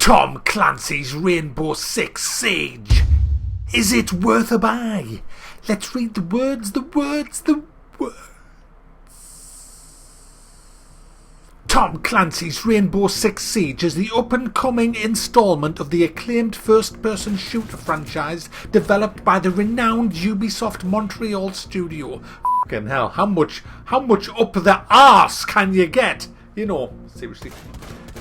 Tom Clancy's Rainbow Six Siege. Is it worth a buy? Let's read the words. Tom Clancy's Rainbow Six Siege is the up-and-coming installment of the acclaimed first-person shooter franchise developed by the renowned Ubisoft Montreal studio. Fucking hell, how much up the arse can you get? You know, seriously.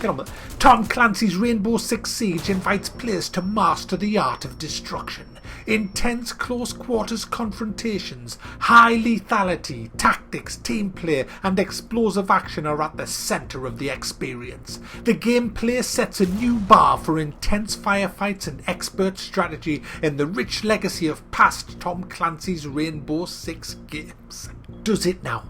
Get on with it. Tom Clancy's Rainbow Six Siege invites players to master the art of destruction. Intense close-quarters confrontations, high lethality, tactics, team play and explosive action are at the centre of the experience. The gameplay sets a new bar for intense firefights and expert strategy in the rich legacy of past Tom Clancy's Rainbow Six games. Does it now?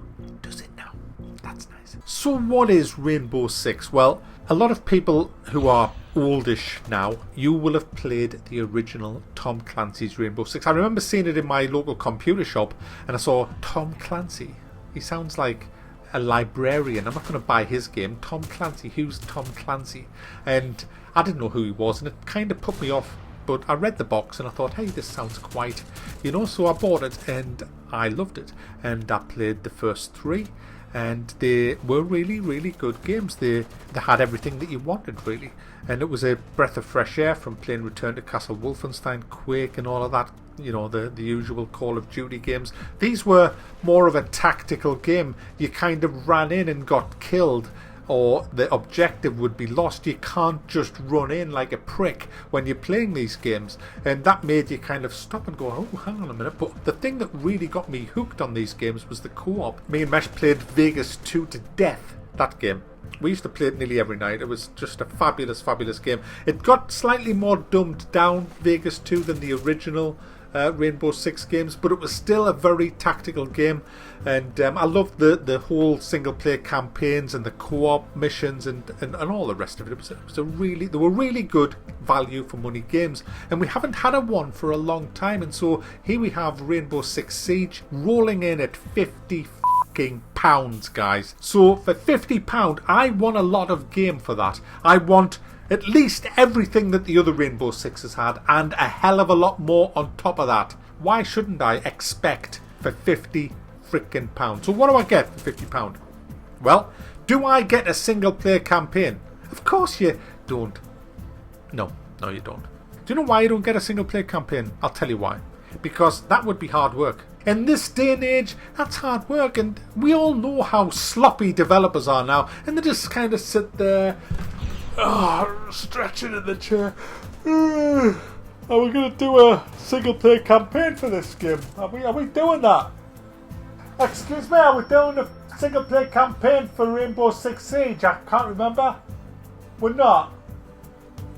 That's nice. So what is Rainbow Six? Well, a lot of people who are oldish now, you will have played the original Tom Clancy's Rainbow Six. I remember seeing it in my local computer shop and I saw Tom Clancy. He sounds like a librarian. I'm not going to buy his game. Tom Clancy, who's Tom Clancy? And I didn't know who he was and it kind of put me off. But I read the box and I thought, hey, this sounds quite, so I bought it and I loved it. And I played the first three. And they were really, really good games. They had everything that you wanted, really. And it was a breath of fresh air from playing Return to Castle Wolfenstein, Quake and all of that, the usual Call of Duty games. These were more of a tactical game. You kind of ran in and got killed, or the objective would be lost. You can't just run in like a prick when you're playing these games, and that made you kind of stop and go, oh, hang on a minute. But the thing that really got me hooked on these games was the co-op. Me and Mesh played Vegas 2 to death, that game. We used to play it nearly every night. It was just a fabulous game. It got slightly more dumbed down, Vegas 2, than the original Rainbow Six games, but it was still a very tactical game, and I loved the whole single player campaigns and the co-op missions and all the rest of it. They were really good value for money games, and we haven't had one for a long time, and so here we have Rainbow Six Siege rolling in at £50 guys. So for £50 I want a lot of game for that. I want at least everything that the other Rainbow Sixes had, and a hell of a lot more on top of that. Why shouldn't I expect for £50? So what do I get for £50? Well, do I get a single player campaign? Of course you don't. No, you don't. Do you know why you don't get a single player campaign? I'll tell you why. Because that would be hard work. In this day and age, that's hard work, and we all know how sloppy developers are now, and they just kind of sit there, stretching in the chair. Are we going to do a single player campaign for this game? Are we doing that? Excuse me, are we doing a single player campaign for Rainbow Six Siege? I can't remember. We're not.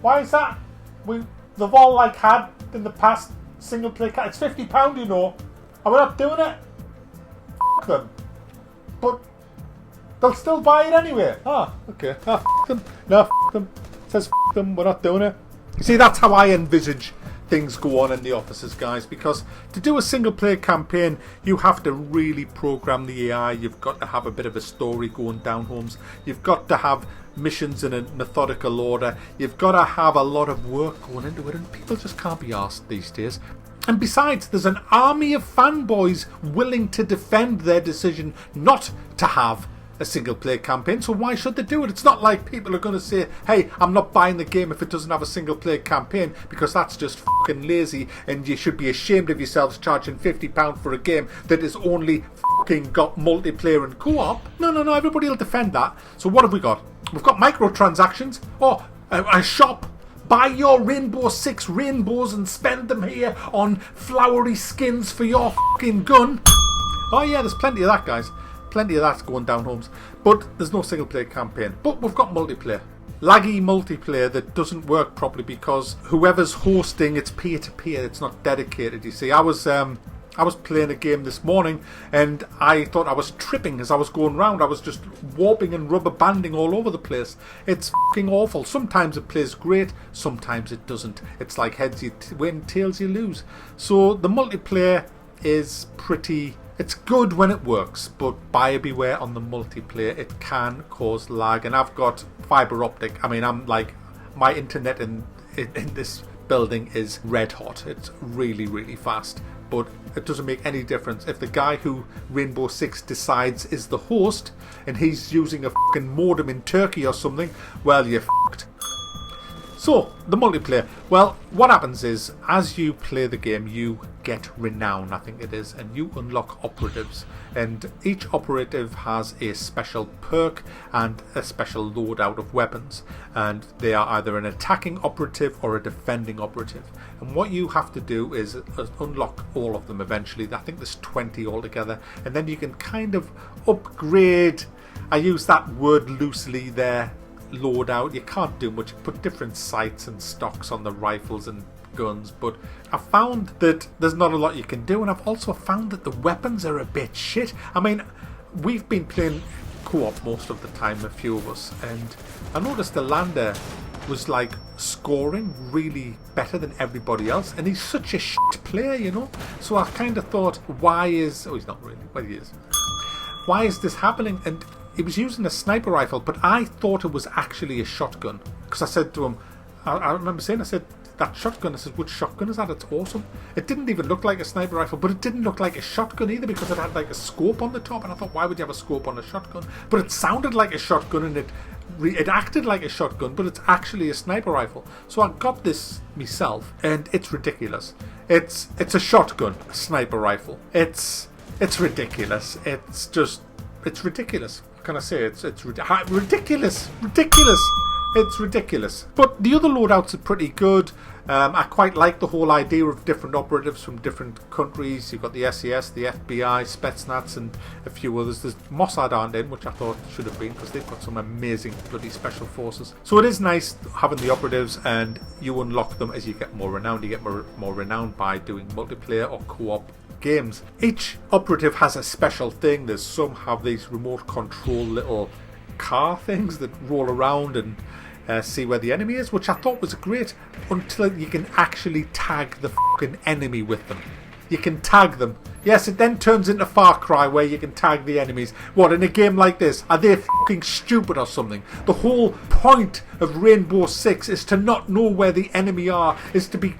Why is that? They've all had in the past single player it's £50, and we're not doing it. F them. But they'll still buy it anyway. Okay. F them. No, F them. It says F them. We're not doing it. You see, that's how I envisage things go on in the offices, guys, because to do a single player campaign you have to really program the AI. You've got to have a bit of a story going down homes. You've got to have missions in a methodical order. You've got to have a lot of work going into it, and people just can't be asked these days. And besides, there's an army of fanboys willing to defend their decision not to have a single player campaign, so why should they do it? It's not like people are going to say, hey, I'm not buying the game if it doesn't have a single player campaign, because that's just fucking lazy and you should be ashamed of yourselves charging £50 for a game that has only fucking got multiplayer and co-op. No, everybody will defend that. So what have we got? We've got microtransactions, or a shop. Buy your Rainbow Six rainbows and spend them here on flowery skins for your fucking gun. Oh yeah, there's plenty of that, guys. Plenty of that's going down homes. But there's no single player campaign. But we've got multiplayer. Laggy multiplayer that doesn't work properly because whoever's hosting, it's peer-to-peer. It's not dedicated, you see. I was playing a game this morning and I thought I was tripping as I was going round. I was just warping and rubber banding all over the place. It's fucking awful. Sometimes it plays great, sometimes it doesn't. It's like heads you win, tails you lose. So the multiplayer is pretty... It's good when it works, but buyer beware on the multiplayer. It can cause lag, and I've got fibre optic. I mean, I'm like my internet in this building is red hot. It's really, really fast. But it doesn't make any difference. If the guy who Rainbow Six decides is the host and he's using a fucking modem in Turkey or something, well, you're fucked. So, the multiplayer. Well, what happens is, as you play the game, you get renown, I think it is, and you unlock operatives. And each operative has a special perk and a special loadout of weapons. And they are either an attacking operative or a defending operative. And what you have to do is unlock all of them eventually. I think there's 20 altogether. And then you can kind of upgrade, I use that word loosely there, loadout. You can't do much. You put different sights and stocks on the rifles and guns, but I found that there's not a lot you can do, and I've also found that the weapons are a bit shit. I mean, we've been playing co-op most of the time, a few of us, and I noticed the lander was like scoring really better than everybody else, and he's such a shit player, you know. So I kind of thought, why is he's not really, but he is. Why is this happening? And he was using a sniper rifle, but I thought it was actually a shotgun. Because I said to him, I remember saying, I said, that shotgun, I said, which shotgun is that? It's awesome. It didn't even look like a sniper rifle, but it didn't look like a shotgun either because it had like a scope on the top. And I thought, why would you have a scope on a shotgun? But it sounded like a shotgun and it acted like a shotgun, but it's actually a sniper rifle. So I got this myself, and it's ridiculous. It's a shotgun sniper rifle. It's ridiculous. It's ridiculous. Can I say it's ridiculous? It's ridiculous. But the other loadouts are pretty good. I quite like the whole idea of different operatives from different countries. You've got the SES, the FBI, Spetsnaz, and a few others. There's Mossad aren't in, which I thought should have been, because they've got some amazing bloody special forces. So it is nice having the operatives, and you unlock them as you get more renowned. You get more renowned by doing multiplayer or co-op games. Each operative has a special thing. There's some have these remote control little car things that roll around and see where the enemy is, which I thought was great, until you can actually tag the fucking enemy with them. You can tag them. Yes, it then turns into Far Cry where you can tag the enemies. What, in a game like this? Are they fucking stupid or something? The whole point of Rainbow Six is to not know where the enemy are, is to be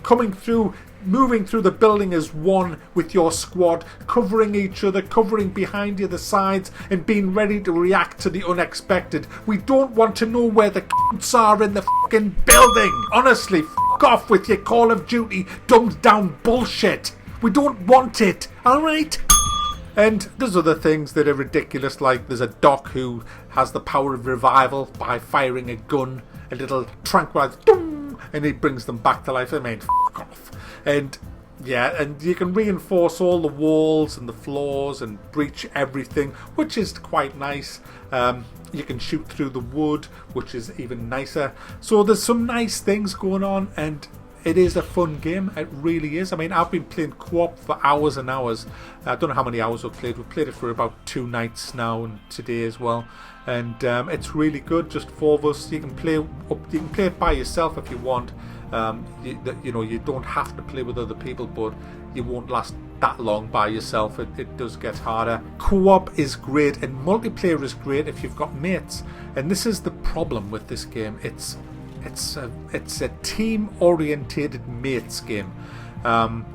moving through the building as one with your squad, covering each other, covering behind you, the sides, and being ready to react to the unexpected. We don't want to know where the c***s are in the fucking building. Honestly, fuck off with your Call of Duty dumbed down bullshit. We don't want it, alright? And there's other things that are ridiculous, like there's a doc who has the power of revival by firing a gun, a little tranquilizer, and he brings them back to life. I mean, fuck off. And yeah, and you can reinforce all the walls and the floors and breach everything, which is quite nice. You can shoot through the wood, which is even nicer. So there's some nice things going on, and it is a fun game. It really is. I mean, I've been playing co-op for hours and hours. I don't know how many hours we've played. We've played it for about 2 nights now, and today as well. And it's really good. Just 4 of us. You can play it by yourself if you want. You know, you don't have to play with other people, but you won't last that long by yourself. It does get harder. Co-op is great, and multiplayer is great if you've got mates. And this is the problem with this game. It's a team-orientated mates game.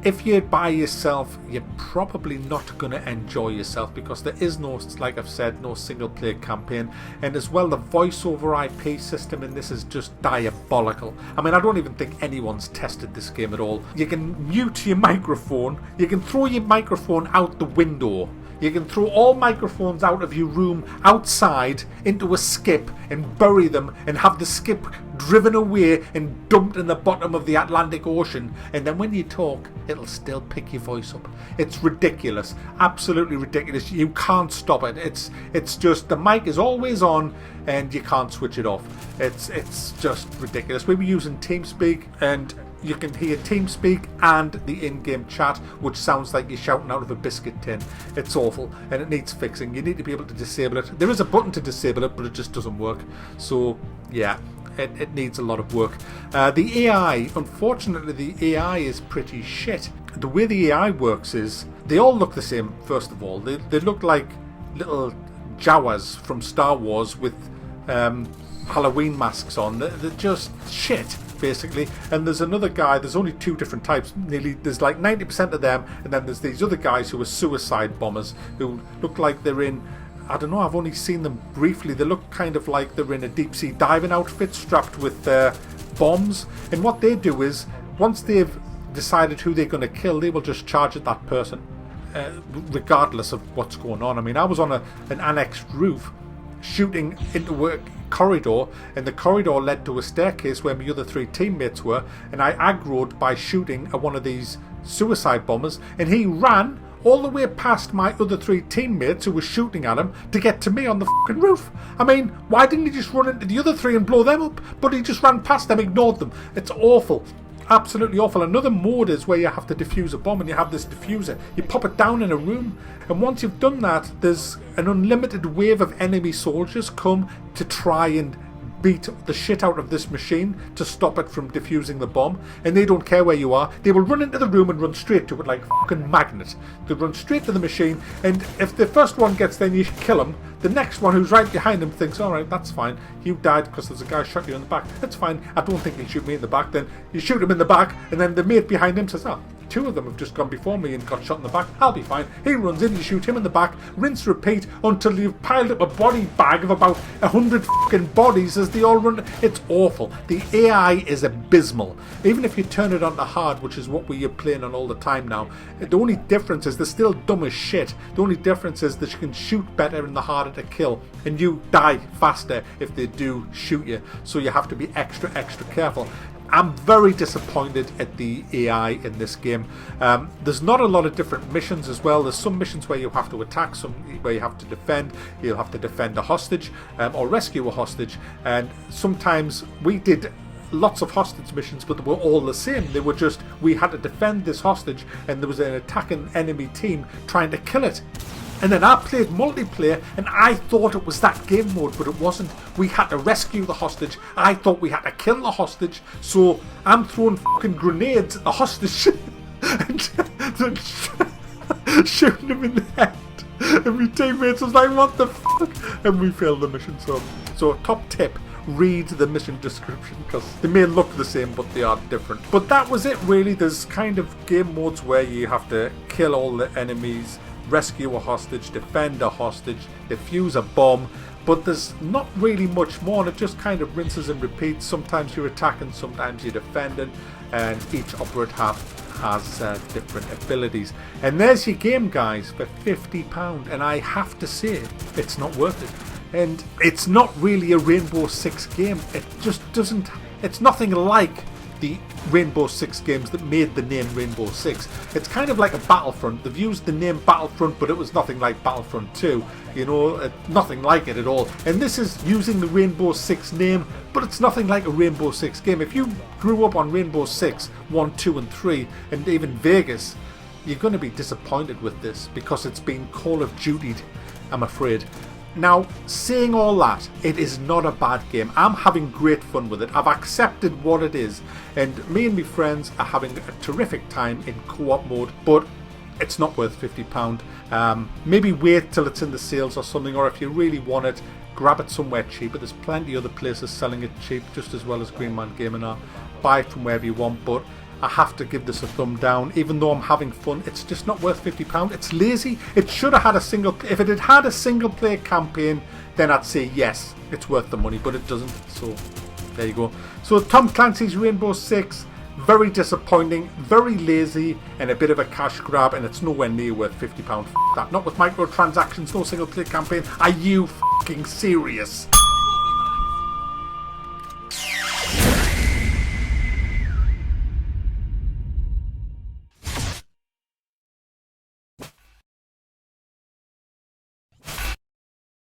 If you're by yourself, you're probably not going to enjoy yourself, because there is no, like I've said, no single-player campaign. And as well, the voice over IP system in this is just diabolical. I mean, I don't even think anyone's tested this game at all. You can mute your microphone. You can throw your microphone out the window. You can throw all microphones out of your room outside into a skip and bury them and have the skip driven away and dumped in the bottom of the Atlantic Ocean, and then when you talk, it'll still pick your voice up. It's ridiculous. Absolutely ridiculous. You can't stop it. It's just the mic is always on and you can't switch it off. It's just ridiculous. We were using TeamSpeak, and you can hear TeamSpeak and the in-game chat, which sounds like you're shouting out of a biscuit tin. It's awful, and it needs fixing. You need to be able to disable it. There is a button to disable it, but it just doesn't work. So, yeah, it needs a lot of work. The AI, unfortunately, the AI is pretty shit. The way the AI works is, they all look the same, first of all. They look like little Jawas from Star Wars with Halloween masks on. They're just shit, basically. And there's another guy, there's only 2 different types, there's like 90% of them, and then there's these other guys who are suicide bombers, who look like they're in, I don't know, I've only seen them briefly, they look kind of like they're in a deep sea diving outfit strapped with bombs, and what they do is, once they've decided who they're going to kill, they will just charge at that person, regardless of what's going on. I mean, I was on an annexed roof, shooting into a corridor, and the corridor led to a staircase where my other 3 teammates were, and I aggroed by shooting at one of these suicide bombers, and he ran all the way past my other 3 teammates who were shooting at him to get to me on the fucking roof. I mean, why didn't he just run into the other 3 and blow them up? But he just ran past them, ignored them. It's awful. Absolutely awful. Another mode is where you have to defuse a bomb, and you have this diffuser. You pop it down in a room, and once you've done that, there's an unlimited wave of enemy soldiers come to try and beat the shit out of this machine to stop it from defusing the bomb, and they don't care where you are. They will run into the room and run straight to it like a fucking magnet. They run straight to the machine, and if the first one gets there and you kill him, the next one who's right behind him thinks, alright, that's fine, you died because there's a guy shot you in the back, that's fine, I don't think he'll shoot me in the back. Then you shoot him in the back, and then the mate behind him says, 2 of them have just gone before me and got shot in the back, I'll be fine. He runs in, you shoot him in the back, rinse, repeat, until you've piled up a body bag of about 100 fucking bodies as they all run. It's awful. The AI is abysmal. Even if you turn it on to hard, which is what we're playing on all the time now, the only difference is they're still dumb as shit. The only difference is that you can shoot better and the harder to kill, and you die faster if they do shoot you, so you have to be extra careful. I'm very disappointed at the AI in this game. There's not a lot of different missions as well. There's some missions where you have to attack, some where you have to defend. You'll have to defend a hostage or rescue a hostage. And sometimes we did lots of hostage missions, but they were all the same. They were just, we had to defend this hostage, and there was an attacking enemy team trying to kill it. And then I played multiplayer, and I thought it was that game mode, but it wasn't. We had to rescue the hostage. I thought we had to kill the hostage, so I'm throwing fucking grenades at the hostage and shooting him in the head. And my teammates was like, what the fuck? And we failed the mission. So top tip, read the mission description, because they may look the same, but they are different. But that was it, really. There's kind of game modes where you have to kill all the enemies, rescue a hostage, defend a hostage, defuse a bomb, but there's not really much more, and it just kind of rinses and repeats. Sometimes you're attacking, sometimes you're defending, and each operative has different abilities. And there's your game, guys, for £50, and I have to say, it's not worth it. And it's not really a Rainbow Six game. It just doesn't, it's nothing like the Rainbow Six games that made the name Rainbow Six. It's kind of like a Battlefront. They've used the name Battlefront, but it was nothing like Battlefront 2. You know, nothing like it at all. And this is using the Rainbow Six name, but it's nothing like a Rainbow Six game. If you grew up on Rainbow Six 1, 2 and 3, and even Vegas, you're going to be disappointed with this, because it's been Call of Duty'd, I'm afraid. Now, saying all that, it is not a bad game. I'm having great fun with it. I've accepted what it is, and me and my friends are having a terrific time in co-op mode, but it's not worth £50. Maybe wait till it's in the sales or something, or if you really want it, grab it somewhere cheaper. There's plenty of other places selling it cheap, just as well as Greenman Gaming are. Buy it from wherever you want, but I have to give this a thumb down. Even though I'm having fun, it's just not worth £50. It's lazy. It should have had a single... If it had had a single player campaign, then I'd say yes, it's worth the money, but it doesn't. So there you go. So Tom Clancy's Rainbow Six, very disappointing, very lazy, and a bit of a cash grab, and it's nowhere near worth £50. F that. Not with microtransactions, no single player campaign. Are you f***ing serious?